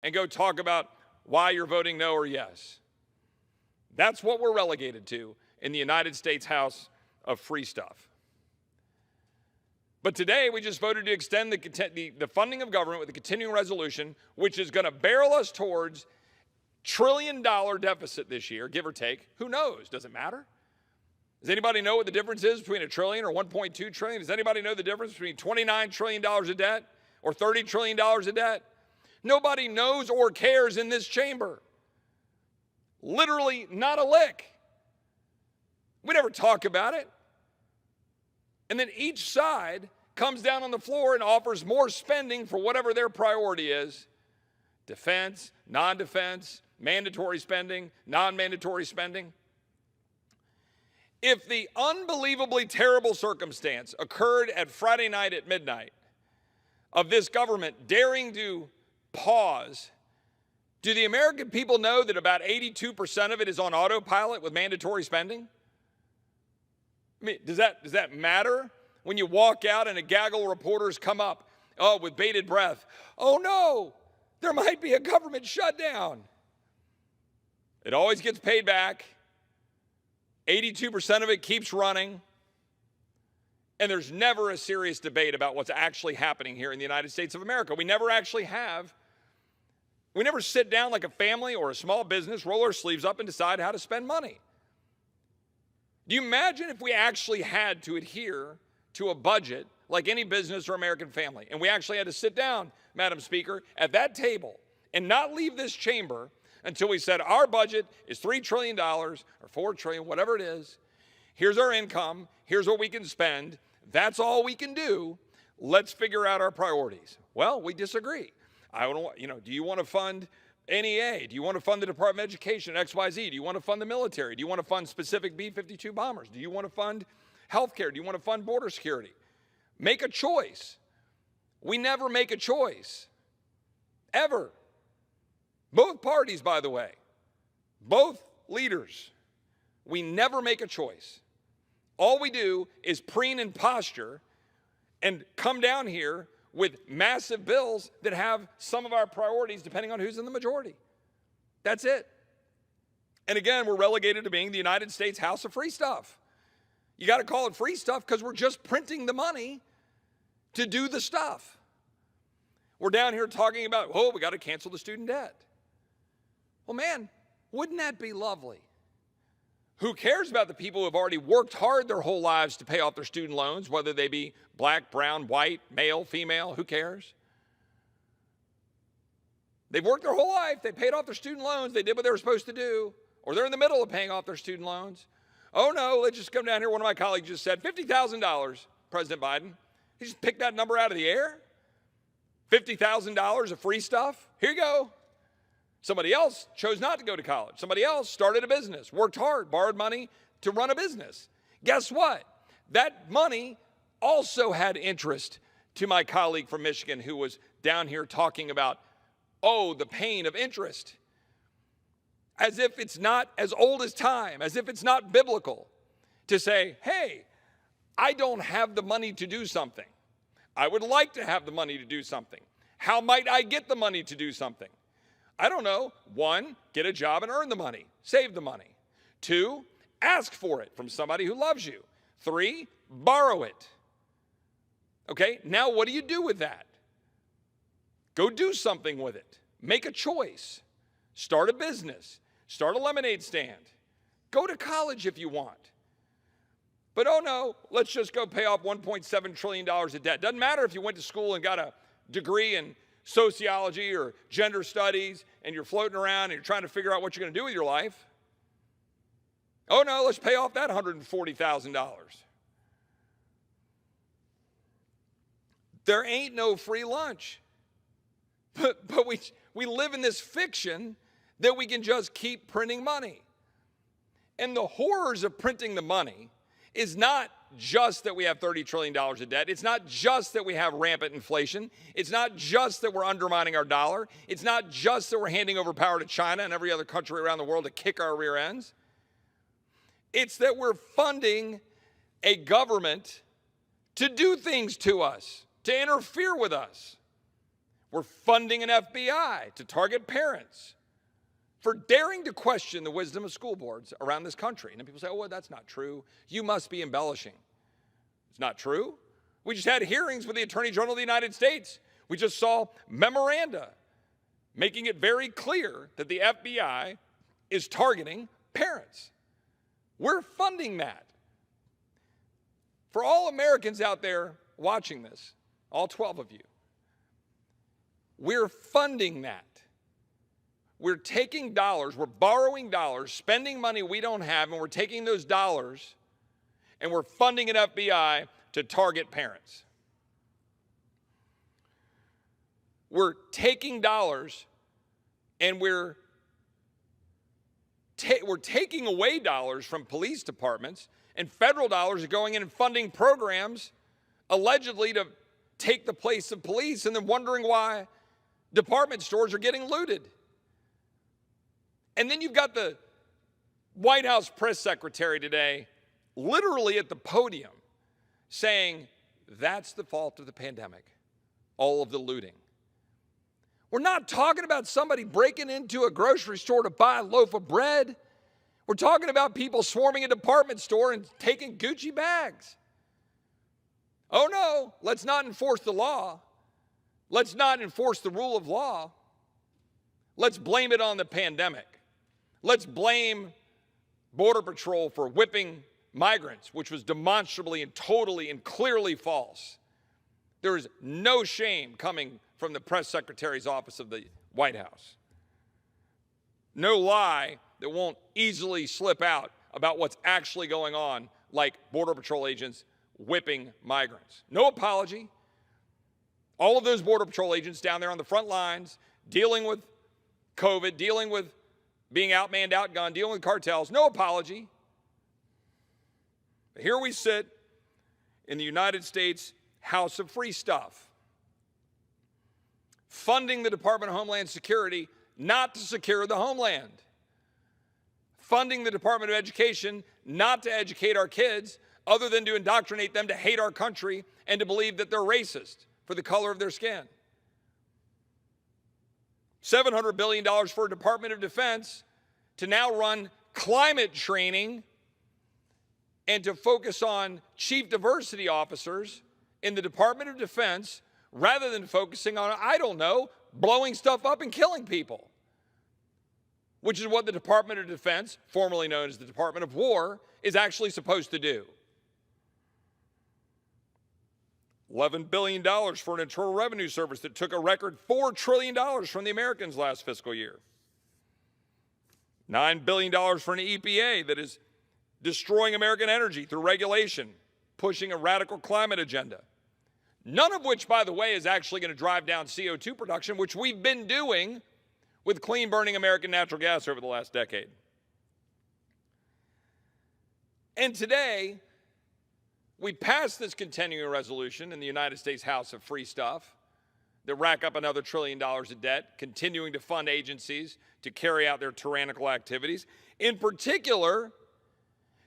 and go talk about why you're voting no or yes. That's what we're relegated to in the United States House of free stuff. But today we just voted to extend the funding of government with a continuing resolution, which is going to barrel us towards trillion-dollar deficit this year, give or take. Who knows? Does it matter? Does anybody know what the difference is between a trillion or 1.2 trillion? Does anybody know the difference between $29 trillion of debt or $30 trillion of debt? Nobody knows or cares in this chamber. Literally not a lick. We never talk about it. And then each side comes down on the floor and offers more spending for whatever their priority is. Defense, non-defense, mandatory spending, non-mandatory spending. If the unbelievably terrible circumstance occurred at Friday night at midnight of this government daring to pause, do the American people know that about 82% of it is on autopilot with mandatory spending? I mean, does that matter? When you walk out and a gaggle of reporters come up, with bated breath, oh no, there might be a government shutdown. It always gets paid back. 82% of it keeps running. And there's never a serious debate about what's actually happening here in the United States of America. We never sit down like a family or a small business, roll our sleeves up and decide how to spend money. Do you imagine if we actually had to adhere to a budget like any business or American family, and we actually had to sit down, Madam Speaker, at that table and not leave this chamber until we said our budget is $3 trillion or $4 trillion, whatever it is. Here's our income. Here's what we can spend. That's all we can do. Let's figure out our priorities. Well, we disagree. Do you want to fund NEA? Do you want to fund the Department of Education, XYZ? Do you want to fund the military? Do you want to fund specific B-52 bombers? Do you want to fund healthcare? Do you want to fund border security? Make a choice. We never make a choice, ever. Both parties, by the way, both leaders, we never make a choice. All we do is preen and posture and come down here with massive bills that have some of our priorities depending on who's in the majority. That's it. And again, we're relegated to being the United States House of free stuff. You got to call it free stuff because we're just printing the money to do the stuff. We're down here talking about, we got to cancel the student debt. Well, man, wouldn't that be lovely? Who cares about the people who have already worked hard their whole lives to pay off their student loans, whether they be black, brown, white, male, female, who cares? They've worked their whole life, they paid off their student loans, they did what they were supposed to do, or they're in the middle of paying off their student loans. Oh no, let's just come down here. One of my colleagues just said $50,000, President Biden. He just picked that number out of the air. $50,000 of free stuff, here you go. Somebody else chose not to go to college. Somebody else started a business, worked hard, borrowed money to run a business. Guess what? That money also had interest to my colleague from Michigan who was down here talking about, the pain of interest. As if it's not as old as time, as if it's not biblical to say, hey, I don't have the money to do something. I would like to have the money to do something. How might I get the money to do something? I don't know. 1, get a job and earn the money, save the money. 2, ask for it from somebody who loves you. 3, borrow it. Okay, now what do you do with that? Go do something with it. Make a choice. Start a business. Start a lemonade stand. Go to college if you want. But let's just go pay off $1.7 trillion of debt. Doesn't matter if you went to school and got a degree in sociology or gender studies and you're floating around and you're trying to figure out what you're going to do with your life. Let's pay off that $140,000. There ain't no free lunch. But we live in this fiction that we can just keep printing money. And the horrors of printing the money is not just that we have $30 trillion of debt. It's not just that we have rampant inflation. It's not just that we're undermining our dollar. It's not just that we're handing over power to China and every other country around the world to kick our rear ends. It's that we're funding a government to do things to us, to interfere with us. We're funding an FBI to target parents for daring to question the wisdom of school boards around this country. And then people say, oh, well, that's not true. You must be embellishing. It's not true. We just had hearings with the Attorney General of the United States. We just saw memoranda making it very clear that the FBI is targeting parents. We're funding that. For all Americans out there watching this, all 12 of you, we're funding that. We're taking dollars, we're borrowing dollars, spending money we don't have, and we're taking those dollars and we're funding an FBI to target parents. We're taking dollars and we're taking away dollars from police departments, and federal dollars are going in and funding programs allegedly to take the place of police, and then wondering why department stores are getting looted. And then you've got the White House press secretary today literally at the podium saying that's the fault of the pandemic, all of the looting. We're not talking about somebody breaking into a grocery store to buy a loaf of bread. We're talking about people swarming a department store and taking Gucci bags. Oh no, let's not enforce the law. Let's not enforce the rule of law. Let's blame it on the pandemic. Let's blame Border Patrol for whipping migrants, which was demonstrably and totally and clearly false. There is no shame coming from the press secretary's office of the White House. No lie that won't easily slip out about what's actually going on, like Border Patrol agents whipping migrants. No apology. All of those Border Patrol agents down there on the front lines, dealing with COVID, dealing with being outmanned, outgunned, dealing with cartels, no apology. But here we sit in the United States House of Free Stuff, funding the Department of Homeland Security not to secure the homeland, funding the Department of Education not to educate our kids, other than to indoctrinate them to hate our country and to believe that they're racist for the color of their skin. $700 billion for a Department of Defense to now run climate training and to focus on chief diversity officers in the Department of Defense rather than focusing on, I don't know, blowing stuff up and killing people, which is what the Department of Defense, formerly known as the Department of War, is actually supposed to do. $11 billion for an Internal Revenue Service that took a record $4 trillion from the Americans last fiscal year. $9 billion for an EPA that is destroying American energy through regulation, pushing a radical climate agenda. None of which, by the way, is actually going to drive down CO2 production, which we've been doing with clean-burning American natural gas over the last decade. And today, we passed this continuing resolution in the United States House of Free Stuff that rack up another $1 trillion of debt, continuing to fund agencies to carry out their tyrannical activities, in particular,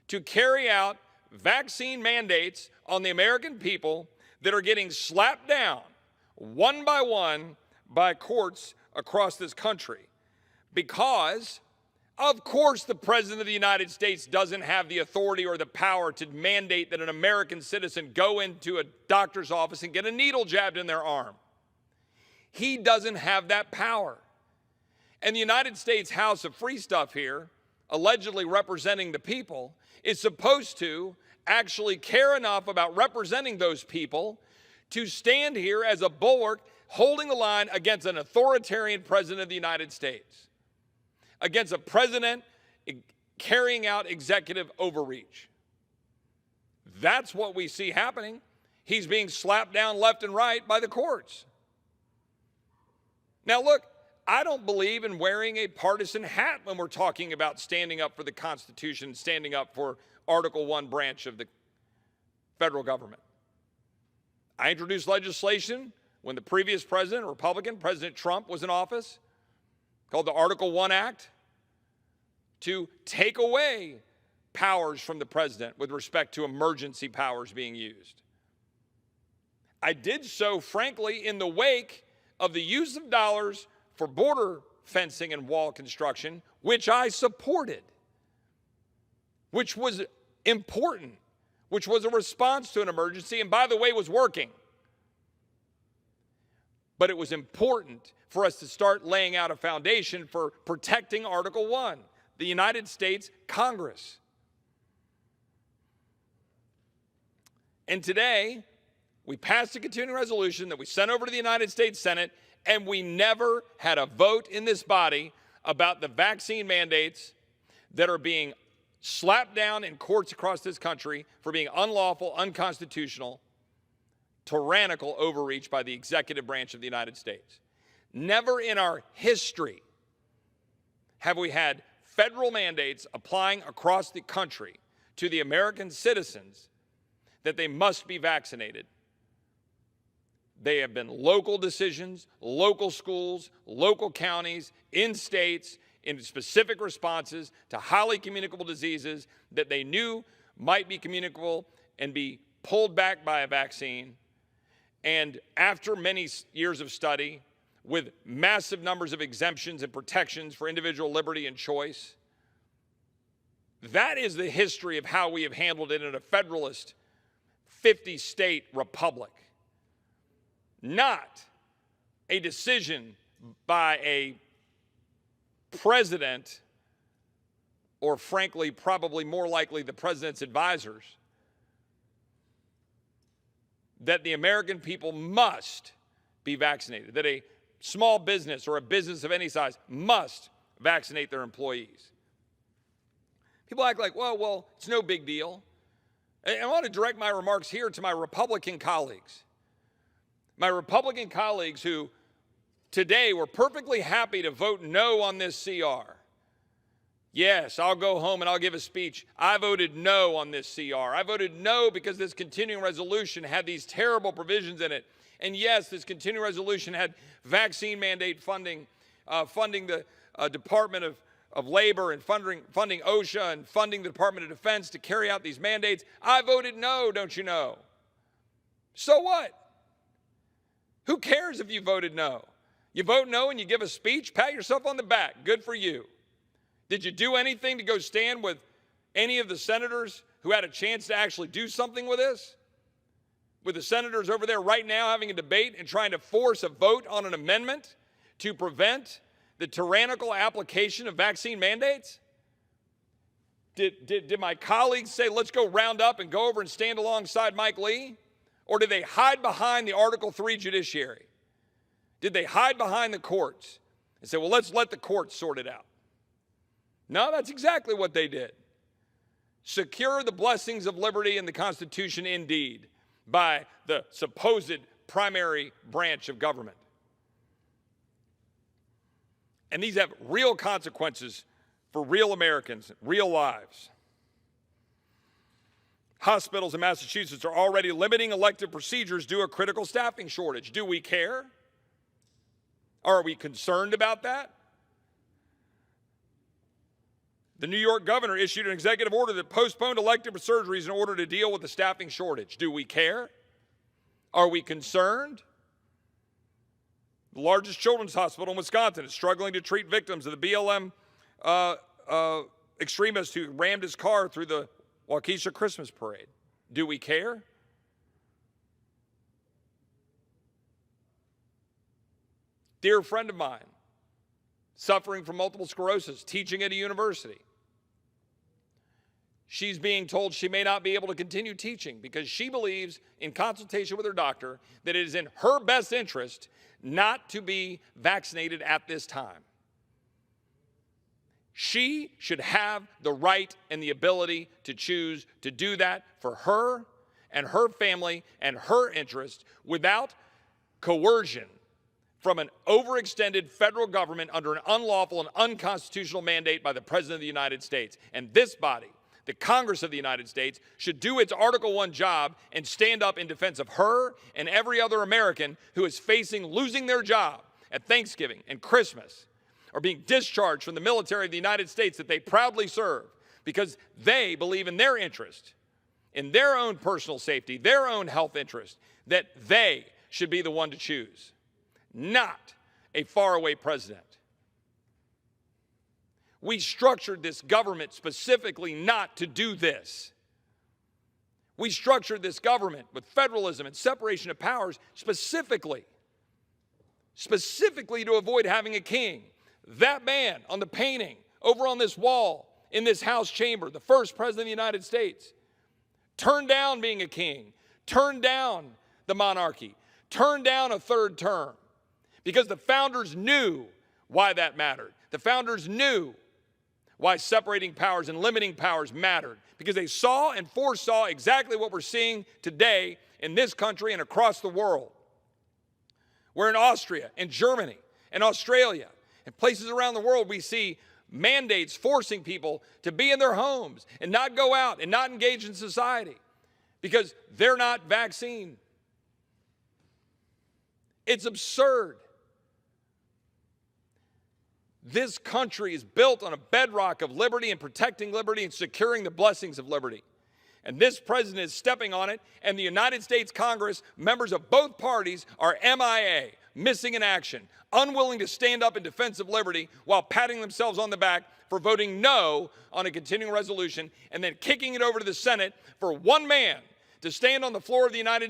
to carry out vaccine mandates on the American people that are getting slapped down one by courts across this country. Because, of course, the President of the United States doesn't have the authority or the power to mandate that an American citizen go into a doctor's office and get a needle jabbed in their arm. He doesn't have that power. And the United States House of Free Stuff here, allegedly representing the people, is supposed to actually care enough about representing those people to stand here as a bulwark holding the line against an authoritarian president of the United States, against a president carrying out executive overreach. That's what we see happening. He's being slapped down left and right by the courts. Now look, I don't believe in wearing a partisan hat when we're talking about standing up for the Constitution, standing up for Article 1 branch of the federal government. I introduced legislation when the previous president, Republican, President Trump, was in office, called the Article 1 Act, to take away powers from the president with respect to emergency powers being used. I did so, frankly, in the wake of the use of dollars for border fencing and wall construction, which I supported, which was important, which was a response to an emergency, and by the way, was working. But it was important for us to start laying out a foundation for protecting Article 1, the United States Congress. And today, we passed a continuing resolution that we sent over to the United States Senate, and we never had a vote in this body about the vaccine mandates that are being slapped down in courts across this country for being unlawful, unconstitutional, tyrannical overreach by the executive branch of the United States. Never in our history have we had federal mandates applying across the country to the American citizens that they must be vaccinated. They have been local decisions, local schools, local counties, in states, in specific responses to highly communicable diseases that they knew might be communicable and be pulled back by a vaccine. And after many years of study, with massive numbers of exemptions and protections for individual liberty and choice, that is the history of how we have handled it in a federalist 50-state republic. Not a decision by a president, or frankly, probably more likely the president's advisors, that the American people must be vaccinated, that a small business or a business of any size must vaccinate their employees. People act like, well, it's no big deal. And I want to direct my remarks here to my Republican colleagues. My Republican colleagues who today were perfectly happy to vote no on this CR. Yes, I'll go home and I'll give a speech. I voted no on this CR. I voted no because this continuing resolution had these terrible provisions in it. And yes, this continuing resolution had vaccine mandate funding, funding the Department of Labor and funding OSHA and funding the Department of Defense to carry out these mandates. I voted no, don't you know? So what? Who cares if you voted no? You vote no and you give a speech, pat yourself on the back. Good for you. Did you do anything to go stand with any of the senators who had a chance to actually do something with this? With the senators over there right now having a debate and trying to force a vote on an amendment to prevent the tyrannical application of vaccine mandates? Did my colleagues say, let's go round up and go over and stand alongside Mike Lee? Or did they hide behind the Article 3 judiciary? Did they hide behind the courts and say, well, let's let the courts sort it out? No, that's exactly what they did. Secure the blessings of liberty and the Constitution indeed by the supposed primary branch of government. And these have real consequences for real Americans, real lives. Hospitals in Massachusetts are already limiting elective procedures due to a critical staffing shortage. Do we care? Are we concerned about that? The New York governor issued an executive order that postponed elective surgeries in order to deal with the staffing shortage. Do we care? Are we concerned? The largest children's hospital in Wisconsin is struggling to treat victims of the BLM extremist who rammed his car through the Waukesha Christmas parade. Do we care? Dear friend of mine, suffering from multiple sclerosis, teaching at a university. She's being told she may not be able to continue teaching because she believes, in consultation with her doctor, that it is in her best interest not to be vaccinated at this time. She should have the right and the ability to choose to do that for her and her family and her interest without coercion from an overextended federal government under an unlawful and unconstitutional mandate by the President of the United States. And this body, the Congress of the United States, should do its Article 1 job and stand up in defense of her and every other American who is facing losing their job at Thanksgiving and Christmas, or being discharged from the military of the United States that they proudly serve because they believe in their interest, in their own personal safety, their own health interest, that they should be the one to choose. not a faraway president. We structured this government specifically not to do this. We structured this government with federalism and separation of powers specifically to avoid having a king. That man on the painting over on this wall in this House chamber, the first president of the United States, turned down being a king, turned down the monarchy, turned down a third term, because the founders knew why that mattered. The founders knew why separating powers and limiting powers mattered, because they saw and foresaw exactly what we're seeing today in this country and across the world. We're in Austria and Germany and Australia and places around the world. We see mandates forcing people to be in their homes and not go out and not engage in society because they're not vaccinated. It's absurd. This country is built on a bedrock of liberty and protecting liberty and securing the blessings of liberty. And this president is stepping on it, and the United States Congress, members of both parties, are MIA, missing in action, unwilling to stand up in defense of liberty while patting themselves on the back for voting no on a continuing resolution and then kicking it over to the Senate for one man to stand on the floor of the United